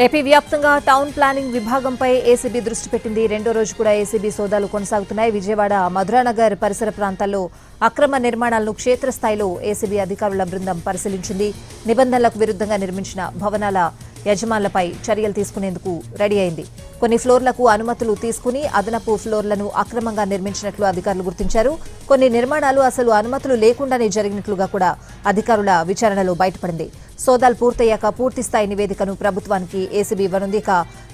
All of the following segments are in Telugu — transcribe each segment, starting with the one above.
ఏపీ వ్యాప్తంగా టౌన్ ప్లానింగ్ విభాగంపై ఏసీబీ దృష్టి పెట్టింది. రెండో రోజు కూడా ఏసీబీ సోదాలు కొనసాగుతున్నాయి. విజయవాడ మధురానగర్ పరిసర ప్రాంతాల్లో అక్రమ నిర్మాణాలను క్షేత్రస్థాయిలో ఏసీబీ అధికారుల బృందం పరిశీలించింది. నిబంధనలకు విరుద్ధంగా నిర్మించిన భవనాల యజమానులపై చర్యలు తీసుకునేందుకు రెడీ అయింది. కొన్ని ఫ్లోర్లకు అనుమతులు తీసుకుని అదనపు ఫ్లోర్లను అక్రమంగా నిర్మించినట్లు అధికారులు గుర్తించారు. కొన్ని నిర్మాణాలు అసలు అనుమతులు లేకుండానే జరిగినట్లుగా కూడా అధికారుల విచారణలో బయటపడింది. సోదాలు పూర్తయ్యాక పూర్తిస్థాయి నివేదికను ప్రభుత్వానికి ఏసీబీ ఇవ్వనుంది. ఇక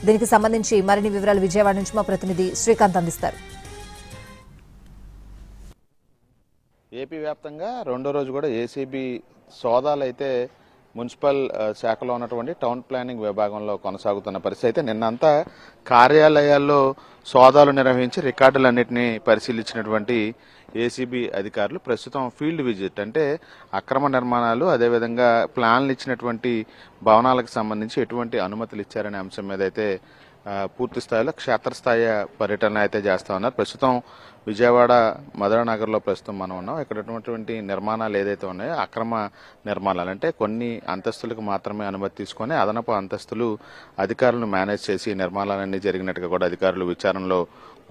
దీనికి సంబంధించి మరిన్ని వివరాలు విజయవాడ నుంచి మా ప్రతినిధి శ్రీకాంత్ అందిస్తారు. ఏపీ వ్యాప్తంగా రెండో రోజు కూడా ఏసీబీ సోదాలు అయితే మున్సిపల్ శాఖలో ఉన్నటువంటి టౌన్ ప్లానింగ్ విభాగంలో కొనసాగుతున్న పరిస్థితి అయితే నిన్నంతా కార్యాలయాల్లో సోదాలు నిర్వహించి రికార్డులన్నింటినీ పరిశీలించినటువంటి ఏసీబీ అధికారులు ప్రస్తుతం ఫీల్డ్ విజిట్ అంటే అక్రమ నిర్మాణాలు అదేవిధంగా ప్లాన్లు ఇచ్చినటువంటి భవనాలకు సంబంధించి ఎటువంటి అనుమతులు ఇచ్చారనే అంశం మీద అయితే పూర్తి స్థాయిలో క్షేత్రస్థాయి పర్యటన అయితే చేస్తా ఉన్నారు. ప్రస్తుతం విజయవాడ మధురానగర్లో ప్రస్తుతం మనం ఉన్నాం. ఇక్కడ ఉన్నటువంటి నిర్మాణాలు ఏదైతే ఉన్నాయో అక్రమ నిర్మాణాలు అంటే కొన్ని అంతస్తులకు మాత్రమే అనుమతి తీసుకొని అదనపు అంతస్తులు అధికారులను మేనేజ్ చేసి నిర్మాణాలన్నీ జరిగినట్టుగా కూడా అధికారులు విచారణలో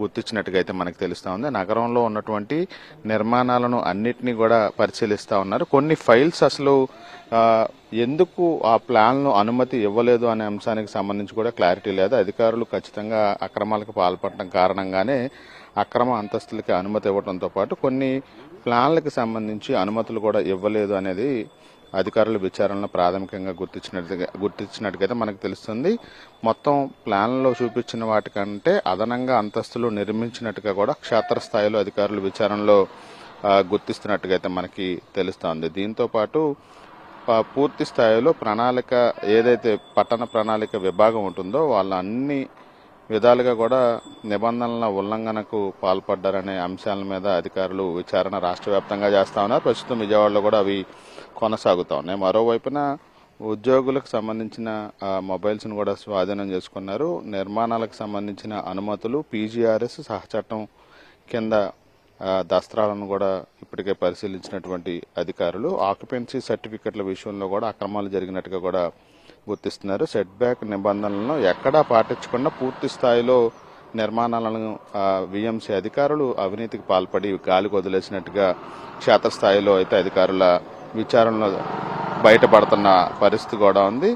గుర్తించినట్టుగా అయితే మనకు తెలుస్తా ఉంది. నగరంలో ఉన్నటువంటి నిర్మాణాలను అన్నిటినీ కూడా పరిశీలిస్తా ఉన్నారు. కొన్ని ఫైల్స్ అసలు ఎందుకు ఆ ప్లాన్ను అనుమతి ఇవ్వలేదు అనే అంశానికి సంబంధించి కూడా క్లారిటీ లేదు. అధికారులు ఖచ్చితంగా అక్రమాలకు పాల్పడటం కారణంగానే అక్రమ అంతస్తులకి అనుమతి ఇవ్వడంతో పాటు కొన్ని ప్లాన్లకు సంబంధించి అనుమతులు కూడా ఇవ్వలేదు అనేది అధికారుల విచారణలో ప్రాథమికంగా గుర్తించినట్టుగా మనకు తెలుస్తుంది. మొత్తం ప్లాన్లో చూపించిన వాటికంటే అదనంగా అంతస్తులు నిర్మించినట్టుగా కూడా క్షేత్రస్థాయిలో అధికారుల విచారణలో గుర్తిస్తున్నట్టుగా అయితే మనకి తెలుస్తోంది. దీంతో పాటు పూర్తి స్థాయిలో ప్రణాళిక ఏదైతే పట్టణ ప్రణాళిక విభాగం ఉంటుందో వాళ్ళ అన్ని విధాలుగా కూడా నిబంధనల ఉల్లంఘనకు పాల్పడ్డారనే అంశాల మీద అధికారులు విచారణ రాష్ట్ర వ్యాప్తంగా చేస్తా ఉన్నారు. ప్రస్తుతం విజయవాడలో కూడా అవి కొనసాగుతా ఉన్నాయి. మరోవైపున ఉద్యోగులకు సంబంధించిన మొబైల్స్ను కూడా స్వాధీనం చేసుకున్నారు. నిర్మాణాలకు సంబంధించిన అనుమతులు పీజీఆర్ఎస్ సహచట్టం కింద దస్త్రాలను కూడా ఇప్పటికే పరిశీలించినటువంటి అధికారులు ఆక్యుపెన్సీ సర్టిఫికెట్ల విషయంలో కూడా అక్రమాలు జరిగినట్టుగా కూడా గుర్తిస్తున్నారు. సెట్ బ్యాక్ నిబంధనలను ఎక్కడా పాటించకుండా పూర్తి స్థాయిలో నిర్మాణాలను విఎంసీ అధికారులు అవినీతికి పాల్పడి గాలికి వదిలేసినట్టుగా క్షేత్రస్థాయిలో అయితే అధికారుల విచారణలో బయటపడుతున్న పరిస్థితి కూడా ఉంది.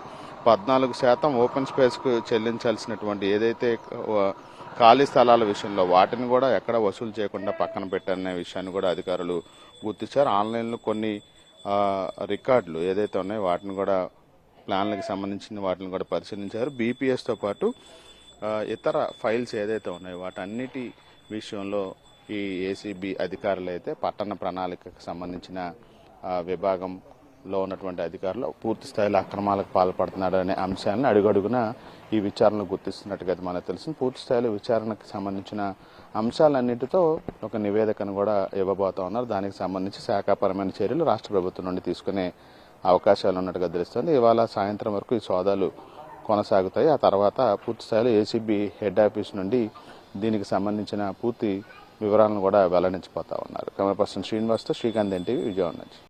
14% ఓపెన్ స్పేస్కు చెల్లించాల్సినటువంటి ఏదైతే ఖాళీ స్థలాల విషయంలో వాటిని కూడా ఎక్కడ వసూలు చేయకుండా పక్కన పెట్టారనే విషయాన్ని కూడా అధికారులు గుర్తించారు. ఆన్లైన్లో కొన్ని రికార్డులు ఏదైతే ఉన్నాయో వాటిని కూడా ప్లాన్లకు సంబంధించిన వాటిని కూడా పరిశీలించారు. బీపీఎస్తో పాటు ఇతర ఫైల్స్ ఏదైతే ఉన్నాయో వాటన్నిటి విషయంలో ఈ ఏసీబీ అధికారులు అయితే పట్టణ ప్రణాళికకు సంబంధించిన విభాగంలో ఉన్నటువంటి అధికారులు పూర్తి స్థాయిలో అక్రమాలకు పాల్పడుతున్నాడు అనే అంశాలను అడుగడుగున ఈ విచారణలో గుర్తిస్తున్నట్టుగా మనకు తెలిసింది. పూర్తి స్థాయిలో విచారణకు సంబంధించిన అంశాలన్నింటితో ఒక నివేదికను కూడా ఇవ్వబోతా ఉన్నారు. దానికి సంబంధించి శాఖాపరమైన చర్యలు రాష్ట్ర ప్రభుత్వం నుండి తీసుకునే అవకాశాలు ఉన్నట్టుగా తెలుస్తుంది. ఇవాళ సాయంత్రం వరకు ఈ సోదాలు కొనసాగుతాయి. ఆ తర్వాత పూర్తి స్థాయిలో ఏసీబీ హెడ్ ఆఫీస్ నుండి దీనికి సంబంధించిన పూర్తి వివరాలను కూడా వెల్లడించిపోతా ఉన్నారు. కెమెరా పర్సన్ శ్రీనివాస్తో శ్రీకాంత్ ఎన్టీవీ విజయవాడ నుంచి.